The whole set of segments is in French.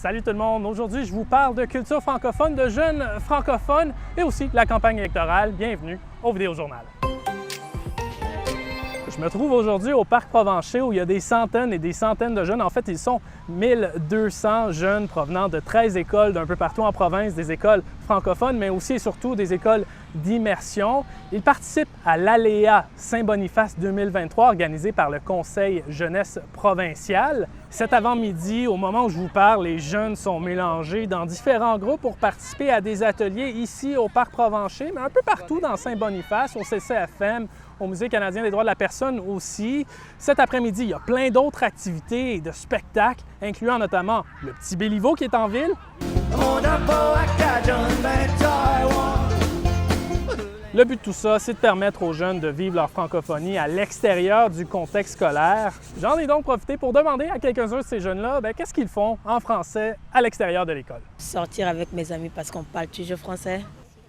Salut tout le monde! Aujourd'hui, je vous parle de culture francophone, de jeunes francophones et aussi de la campagne électorale. Bienvenue au Vidéojournal. Je me trouve aujourd'hui au Parc Provencher où il y a des centaines et des centaines de jeunes. En fait, ils sont 1200 jeunes provenant de 13 écoles d'un peu partout en province, des écoles francophones, mais aussi et surtout des écoles d'immersion. Ils participent à l'Aléa Saint-Boniface 2023 organisé par le Conseil jeunesse provincial. Cet avant-midi, au moment où je vous parle, les jeunes sont mélangés dans différents groupes pour participer à des ateliers ici au Parc Provencher, mais un peu partout dans Saint-Boniface, au CCFM, au Musée canadien des droits de la personne aussi. Cet après-midi, il y a plein d'autres activités et de spectacles, incluant notamment le Petit Béliveau qui est en ville. Le but de tout ça, c'est de permettre aux jeunes de vivre leur francophonie à l'extérieur du contexte scolaire. J'en ai donc profité pour demander à quelques-uns de ces jeunes-là, qu'est-ce qu'ils font en français à l'extérieur de l'école. Sortir avec mes amis parce qu'on parle toujours français.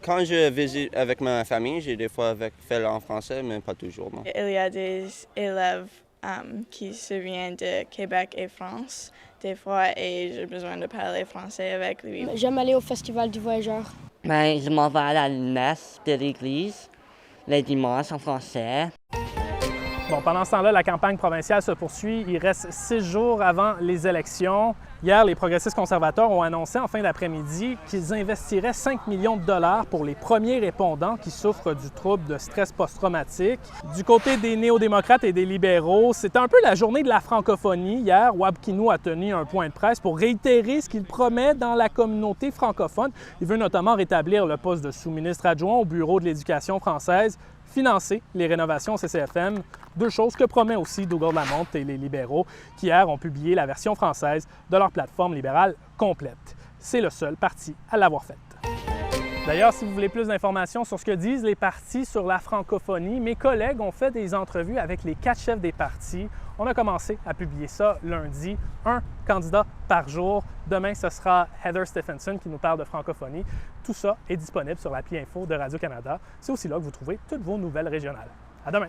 Quand je visite avec ma famille, j'ai des fois fait en français, mais pas toujours, non. Il y a des élèves qui se viennent de Québec et France, des fois, et j'ai besoin de parler français avec lui. J'aime aller au Festival du Voyageur. Je m'en vais à la messe de l'église, les dimanches en français. Bon, pendant ce temps-là, la campagne provinciale se poursuit. Il reste 6 jours avant les élections. Hier, les progressistes conservateurs ont annoncé en fin d'après-midi qu'ils investiraient 5 millions de dollars pour les premiers répondants qui souffrent du trouble de stress post-traumatique. Du côté des néo-démocrates et des libéraux, c'était un peu la journée de la francophonie. Hier, Wab Kinew a tenu un point de presse pour réitérer ce qu'il promet dans la communauté francophone. Il veut notamment rétablir le poste de sous-ministre adjoint au Bureau de l'éducation française, financer les rénovations au CCFM, deux choses que promet aussi Dougal Lamonte et les libéraux qui hier ont publié la version française de leur plateforme libérale complète. C'est le seul parti à l'avoir faite. D'ailleurs, si vous voulez plus d'informations sur ce que disent les partis sur la francophonie, mes collègues ont fait des entrevues avec les 4 chefs des partis. On a commencé à publier ça lundi, un candidat par jour. Demain, ce sera Heather Stephenson qui nous parle de francophonie. Tout ça est disponible sur l'appli Info de Radio-Canada. C'est aussi là que vous trouvez toutes vos nouvelles régionales. À demain!